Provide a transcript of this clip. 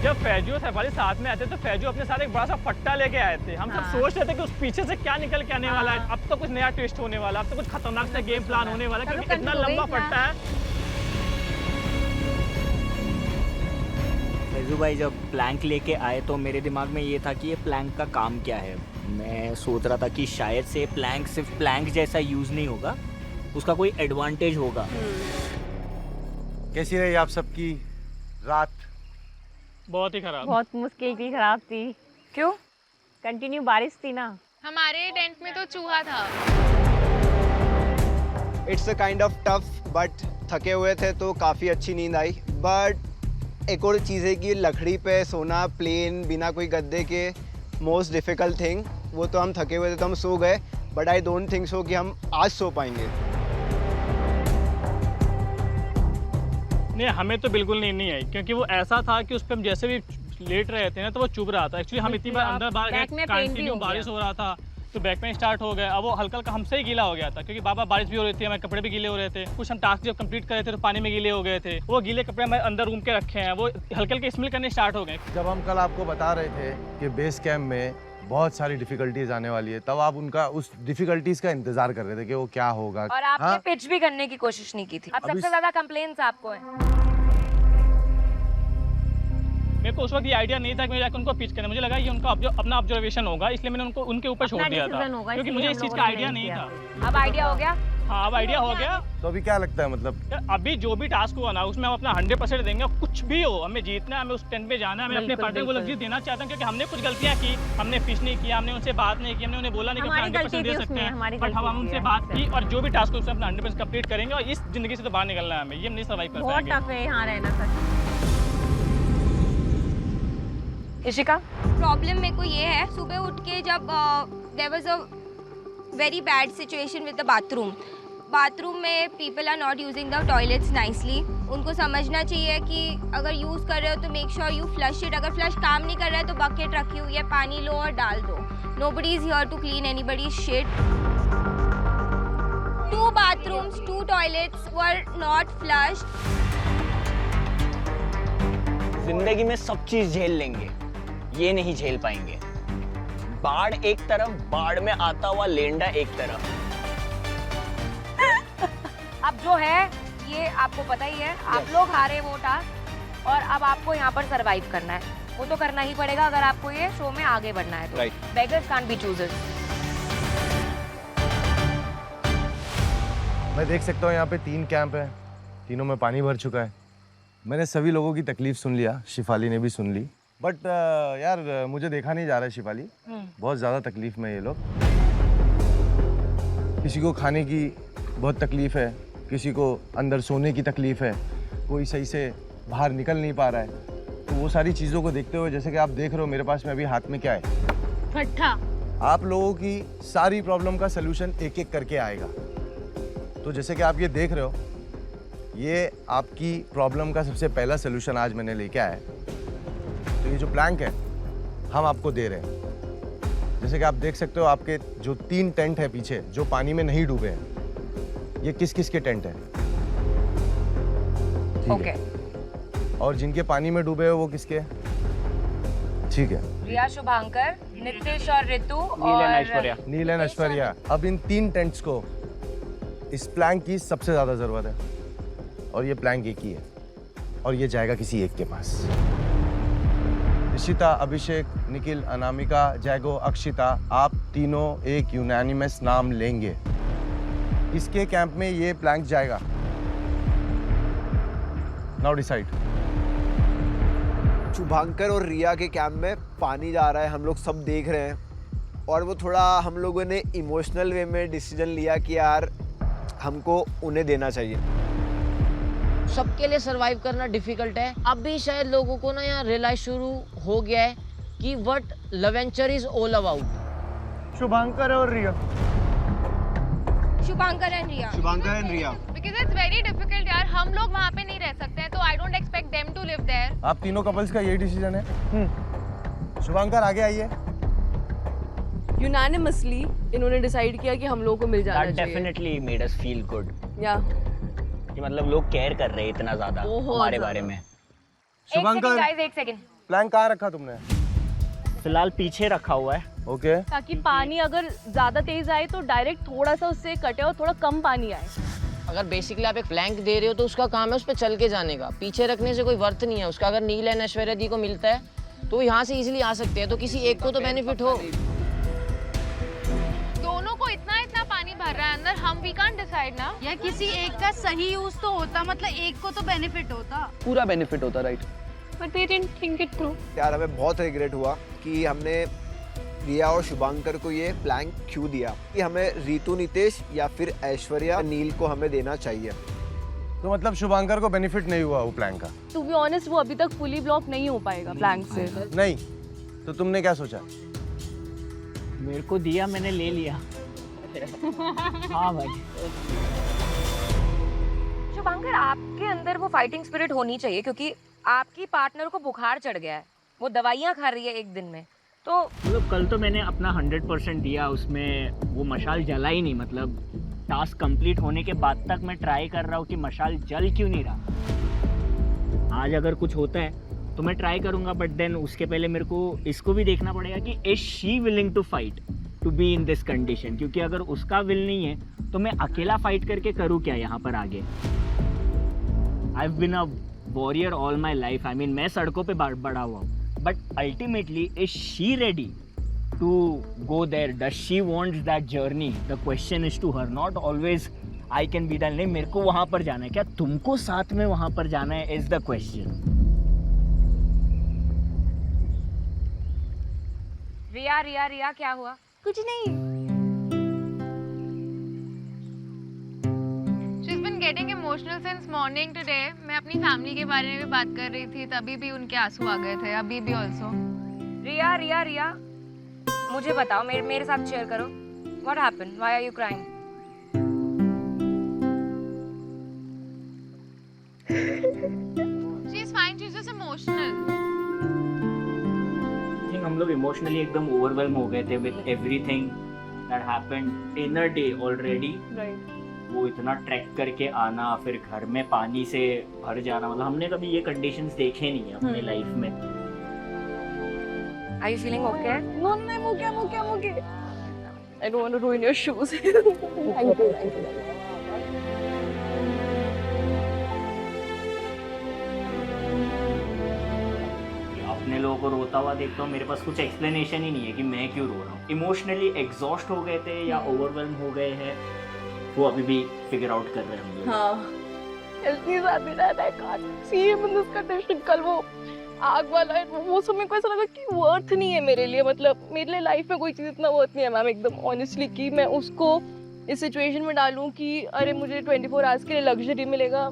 जब फैजू और सैफ अली साथ में आते तो फैजू अपने साथ एक बड़ा सा फट्टा लेके आए थे। हम सब सोच रहे थे कि उस पीछे से क्या निकल के आने वाला है। अब तो कुछ नया ट्विस्ट होने वाला, अब तो कुछ खतरनाक सा गेम प्लान होने वाला, क्योंकि इतना लंबा फट्टा है। फैजू भाई जब प्लैंक लेके आए तो मेरे दिमाग में ये था कि ये प्लैंक का काम क्या है। मैं सोच रहा था कि शायद से प्लैंक सिर्फ प्लैंक जैसा यूज नहीं होगा, उसका कोई एडवांटेज होगा। कैसी रही आप सबकी रात? बहुत ही खराब, बहुत मुश्किल की, खराब थी। क्यों? कंटिन्यू बारिश थी ना। हमारे टेंट में तो चूहा था। It's a kind of tough, but थके हुए थे तो काफ़ी अच्छी नींद आई। बट एक और चीज़ है कि लकड़ी पे सोना प्लेन बिना कोई गद्दे के मोस्ट डिफ़िकल्ट थिंग। वो तो हम थके हुए थे तो हम सो गए, but I don't think so कि हम आज सो पाएंगे। नहीं, हमें तो बिल्कुल नींद नहीं आई, क्योंकि वो ऐसा था कि उस पर हम जैसे भी लेट रहे थे ना तो वो चुभ रहा था। एक्चुअली हम इतनी बार अंदर बाहर गए, कंटिन्यू बारिश हो रहा था तो बैक में स्टार्ट हो गया। अब वो हल्का हल्का हमसे ही गीला हो गया था, क्योंकि बाबा बारिश भी हो रही थी, हमारे कपड़े भी गीले हो रहे थे। कुछ हम टास्क जब कंप्लीट कर रहे थे तो पानी में गीले हो गए थे। वो गीले कपड़े हमारे अंदर रूम के रखे हैं, वो हल्के हल्के स्मेल करने स्टार्ट हो गए। जब हम कल आपको बता रहे थे कि बेस कैंप में बहुत सारी डिफिकल्टीज आने वाली है, तब आप उनका उस डिफिकल्टीज का इंतजार कर रहे थे कि वो क्या होगा। और आपने पिच भी करने की कोशिश नहीं की थी। अब सबसे ज्यादा कंप्लेंट्स आपको है। मेरे को उस वक्त ये आइडिया नहीं था कि मुझे जाकर उनको पिच करना। मुझे लगा ये उनका अपना ऑब्जर्वेशन होगा, इसलिए मैंने उनको उनके ऊपर छोड़ दिया था, क्योंकि मुझे इस चीज़ का आइडिया नहीं था। अब आइडिया हो गया? हाँ, अब आइडिया हो गया। तो अभी क्या लगता है, मतलब अभी जो भी टास्क हुआ ना उसमें हम अपना 100% देंगे। कुछ भी हो, हमें जीतना है, हमें उस टेंट पे जाना है, हमें अपने पार्टी को जीत देना चाहते हैं, क्योंकि हमने कुछ गलतियां की। हमने फिश नहीं किया, हमने उनसे बात नहीं की, हमने उन्हें बोला नहीं कि 100% दे सकते हैं, बट हम उनसे बात की और जो भी टास्क उसमें अपना 100% कंप्लीट करेंगे। और इस जिंदगी से तो बाहर निकलना है हमें, ये नहीं सर्वाइव कर पाएंगे। बहुत टफ है यहाँ रहना सच। इशिका? प्रॉब्लम मेरे को ये है, सुबह उठ के जब there was a very bad situation with the bathroom में people are not using the toilets nicely. उनको समझना चाहिए कि अगर यूज़ कर रहे हो तो make sure you flush it. अगर फ्लश काम नहीं कर रहा है तो बकेट रखी हुई है, पानी लो और डाल दो। Nobody is here to clean anybody's shit. 2 bathrooms, 2 toilets were not flushed. जिंदगी में सब चीज झेल लेंगे, ये नहीं झेल पाएंगे। बाढ़ एक तरफ, बाढ़ में आता हुआ लेंडा एक तरफ। अब जो है ये आपको पता ही है, आप लोग हारे वो टास्क और अब आपको यहाँ पर सरवाइव करना है। वो तो करना ही पड़ेगा अगर आपको ये शो में आगे बढ़ना है तो। Beggars can't be choosers. मैं देख सकता हूँ यहाँ पे 3 कैंप है, तीनों में पानी भर चुका है। मैंने सभी लोगों की तकलीफ सुन लिया, शिफाली ने भी सुन ली, बट यार मुझे देखा नहीं जा रहा है शिफाली, बहुत ज़्यादा तकलीफ में ये लोग। किसी को खाने की बहुत तकलीफ है, किसी को अंदर सोने की तकलीफ है, कोई सही से बाहर निकल नहीं पा रहा है। तो वो सारी चीज़ों को देखते हुए, जैसे कि आप देख रहे हो मेरे पास में अभी हाथ में क्या है, फट्टा। आप लोगों की सारी प्रॉब्लम का सलूशन एक एक करके आएगा। तो जैसे कि आप ये देख रहे हो, ये आपकी प्रॉब्लम का सबसे पहला सलूशन आज मैंने लेके आया है। तो ये जो प्लैंक है हम आपको दे रहे हैं। जैसे कि आप देख सकते हो, आपके जो 3 टेंट है पीछे जो पानी में नहीं डूबे हैं, ये किस किस के टेंट हैं? ओके। और जिनके पानी में डूबे हैं वो किसके? ठीक है, रिया, शुभांकर, नितिश और ऋतु और नील एंड ऐश्वर्या। अब इन 3 टेंट्स को इस प्लैंक की सबसे ज्यादा जरूरत है, और ये प्लैंक एक ही है, और ये जाएगा किसी एक के पास। इशिता, अभिषेक, निखिल, अनामिका, जैगो, अक्षिता, आप तीनों एक यूनानिमस नाम लेंगे। इसके कैंप में ये प्लैंक जाएगा। Now decide. शुभांकर और रिया के कैंप में पानी जा रहा है, हम लोग सब देख रहे हैं, और वो थोड़ा हम लोगों ने इमोशनल वे में डिसीजन लिया कि यार हमको उन्हें देना चाहिए। सबके लिए सरवाइव करना डिफिकल्ट है। अब भी शायद लोगों को ना यहाँ रियलाइज शुरू हो गया है कि what Loventure is all about. Shubhankar और Riya. Shubhankar and Riya. Shubhankar and Riya. Because it's very difficult यार, हम लोग वहाँ पे नहीं रह सकते हैं, तो I don't expect them to live there. आप तीनों कपल्स का यही डिसीजन है? शुभांकर आगे आइए। यूनानिमसली इन्होंने डिसाइड किया कि हम लोगों को मिल जाना चाहिए। That definitely made us feel good. या कि मतलब लोग केयर कर रहे हैं इतना ज्यादा हमारे बारे में। शुभांकर, एक सेकंड। प्लैंक कहाँ रखा तुमने? फिलहाल पीछे रखा हुआ है। ओके ताकि पानी अगर ज्यादा तेज आए तो डायरेक्ट थोड़ा सा उससे कटे और थोड़ा कम पानी आए। अगर बेसिकली आप एक प्लैंक दे रहे हो तो उसका काम है उस पर चल के जाने का, पीछे रखने से कोई वर्थ नहीं है उसका। अगर नील एंड ऐश्वर्या दी को मिलता है तो यहाँ से इजीली आ सकते हैं, तो किसी एक को तो बेनिफिट हो। दोनों को इतना इतना पानी भर रहा है अंदर, हम वी कांट डिसाइड ना। या किसी एक का सही यूज तो होता, मतलब एक को तो बेनिफिट होता, पूरा बेनिफिट होता, right. But we didn't think it through. यार हमें बहुत रिग्रेट हुआ कि हमने रिया और शुभांकर को ये प्लैंक क्यों दिया, कि हमें रितु, नितेश या फिर ऐश्वर्या, नील को हमें देना चाहिए। तो मतलब शुभांकर को बेनिफिट नहीं हुआ वो प्लैंक का? टू बी ऑनेस्ट वो अभी तक फुली ब्लॉक नहीं हो पाएगा प्लैंक से। नहीं, तो तुमने क्या सोचा? मेरे को दिया, मैंने ले लिया। हाँ भाई। शुभांकर, आपके अंदर वो फाइटिंग स्पिरिट होनी चाहिए, क्योंकि आपकी पार्टनर को बुखार चढ़ गया है, वो दवाइयाँ खा रही है एक दिन में, तो मतलब कल तो मैंने अपना 100% दिया, उसमें वो मशाल जला ही नहीं। मतलब टास्क कंप्लीट होने के बाद तक मैं ट्राई कर रहा हूँ कि मशाल जल क्यों नहीं रहा। आज अगर कुछ होता है तो मैं ट्राई करूँगा, बट देन उसके पहले मेरे को इसको भी देखना पड़ेगा कि is she willing to fight to be in this condition. क्योंकि अगर उसका विल नहीं है तो मैं अकेला फाइट करके करूँ क्या यहाँ पर आगे। I have been a warrior all my life. I mean मैं सड़कों पे बड़ा हुआ हूँ, but ultimately is she ready to go there? Does she want that journey? The question is to her, not always I can be done. नहीं, मेरे को वहाँ पर जाना है, क्या तुमको साथ में वहाँ पर जाना है is the question. रिया रिया रिया क्या हुआ? कुछ नहीं। She's been getting emotional since morning today. मैं अपनी फैमिली के बारे में भी बात कर रही थी, तभी भी उनके आंसू आ गए थे, अभी भी ऑल्सो। रिया रिया रिया, मुझे बताओ, मेरे साथ शेयर करो। What happened? Why are you crying? She's fine. She's just emotional. I think हम लोग इमोशनली एकदम ओवरवेल्म हो गए थे with everything that happened in a day already. Right. वो इतना ट्रैक करके आना, फिर घर में पानी से भर जाना, मतलब हमने कभी ये कंडीशंस देखे नहीं है अपने लाइफ में। Are you feeling okay? No, I'm okay. I don't want to ruin your shoes. Thank you. अपने लोगों को रोता हुआ देखता हूँ, मेरे पास कुछ एक्सप्लेनेशन ही नहीं है कि मैं क्यों रो रहा हूँ। इमोशनली एग्जॉस्ट हो गए थे या ओवरवेल्म हो गए हैं, वो अभी भी फिगर आउट कर रहे हैं हम लोग। हाँ। इतनी ज्यादा that I can't see him in this condition. कल वो आग वाला है, वो समय को ऐसा लगा कि वर्थ नहीं है मेरे लिए, मतलब मेरे लिए लाइफ में कोई चीज़ इतना वर्थ नहीं है मैम, एकदम ऑनेस्टली, कि मैं उसको इस सिचुएशन में डालूं कि अरे मुझे 24 आवर्स के लिए लग्जरी मिलेगा,